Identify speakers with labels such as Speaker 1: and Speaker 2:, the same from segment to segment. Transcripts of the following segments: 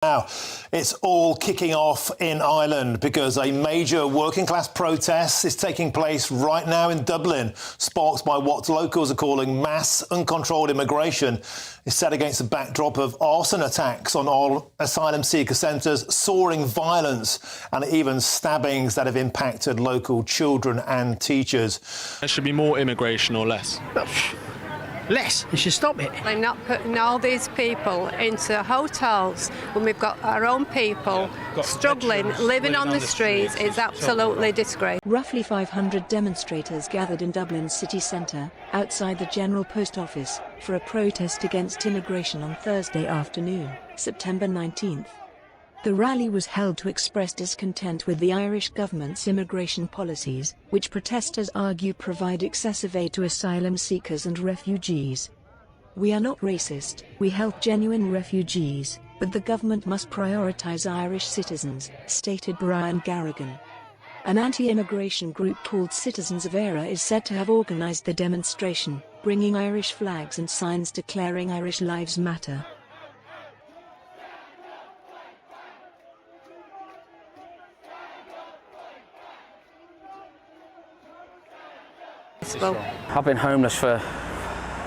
Speaker 1: Now, it's all kicking off in Ireland because a major working class protest is taking place right now in Dublin, sparked by what locals are calling mass uncontrolled immigration. It's set against the backdrop of arson attacks on all asylum seeker centres, soaring violence and even stabbings that have impacted local children and teachers.
Speaker 2: There should be more immigration or less?
Speaker 3: Less. You should stop it.
Speaker 4: They're not putting all these people into hotels when we've got our own people struggling, living on the streets. It's absolutely disgraceful.
Speaker 5: Roughly 500 demonstrators gathered in Dublin's city centre, outside the General Post Office, for a protest against immigration on Thursday afternoon, September 19th. The rally was held to express discontent with the Irish government's immigration policies, which protesters argue provide excessive aid to asylum seekers and refugees. "We are not racist, we help genuine refugees, but the government must prioritise Irish citizens," stated Brian Garrigan. An anti-immigration group called Citizens of Era is said to have organised the demonstration, bringing Irish flags and signs declaring Irish Lives Matter.
Speaker 6: I've been homeless for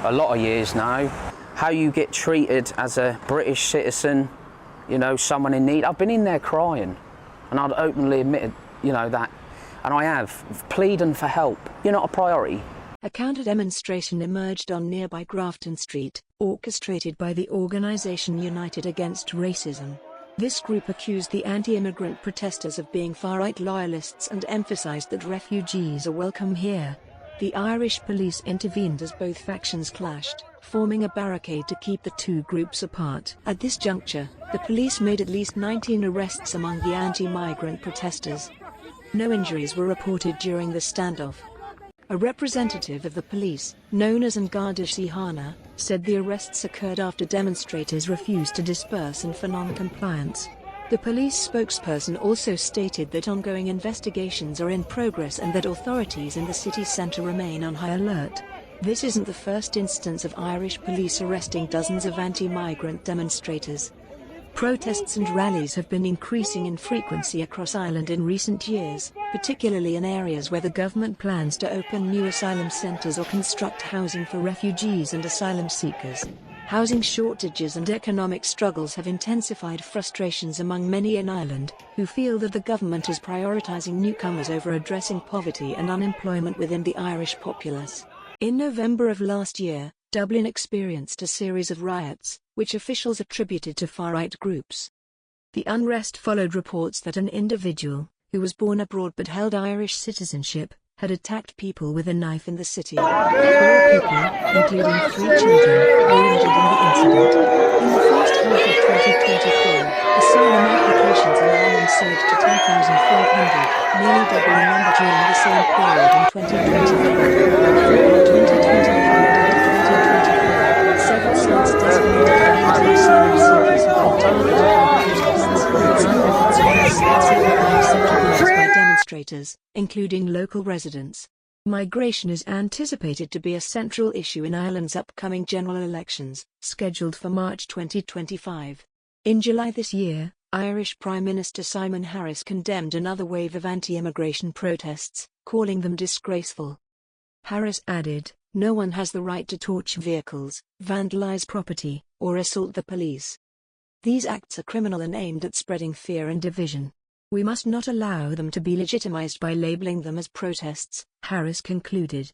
Speaker 6: a lot of years now. How you get treated as a British citizen, you know, someone in need. I've been in there crying, and I'd openly admitted, that. And I have, pleading for help. You're not a priority.
Speaker 5: A counter-demonstration emerged on nearby Grafton Street, orchestrated by the organisation United Against Racism. This group accused the anti-immigrant protesters of being far-right loyalists and emphasised that refugees are welcome here. The Irish police intervened as both factions clashed, forming a barricade to keep the two groups apart. At this juncture, the police made at least 19 arrests among the anti-migrant protesters. No injuries were reported during the standoff. A representative of the police, known as Garda Síochána, said the arrests occurred after demonstrators refused to disperse and for non-compliance. The police spokesperson also stated that ongoing investigations are in progress and that authorities in the city centre remain on high alert. This isn't the first instance of Irish police arresting dozens of anti-migrant demonstrators. Protests and rallies have been increasing in frequency across Ireland in recent years, particularly in areas where the government plans to open new asylum centres or construct housing for refugees and asylum seekers. Housing shortages and economic struggles have intensified frustrations among many in Ireland, who feel that the government is prioritising newcomers over addressing poverty and unemployment within the Irish populace. In November of last year, Dublin experienced a series of riots, which officials attributed to far-right groups. The unrest followed reports that an individual, who was born abroad but held Irish citizenship, had attacked people with a knife in the city. 4 people, including 3 children, were injured in the incident. In the first half of 2024, asylum applications in Ireland surged to 10,500, nearly double the number during the same period in 2023. Throughout 2023 and 2024, several sites designated for anti-asylum seekers have been targeted by protests. Some efforts on these sites have been accepted by demonstrators, including local residents. Migration is anticipated to be a central issue in Ireland's upcoming general elections, scheduled for March 2025. In July this year, Irish Prime Minister Simon Harris condemned another wave of anti-immigration protests, calling them disgraceful. Harris added, "No one has the right to torch vehicles, vandalise property, or assault the police. These acts are criminal and aimed at spreading fear and division. We must not allow them to be legitimised by labelling them as protests," Harris concluded.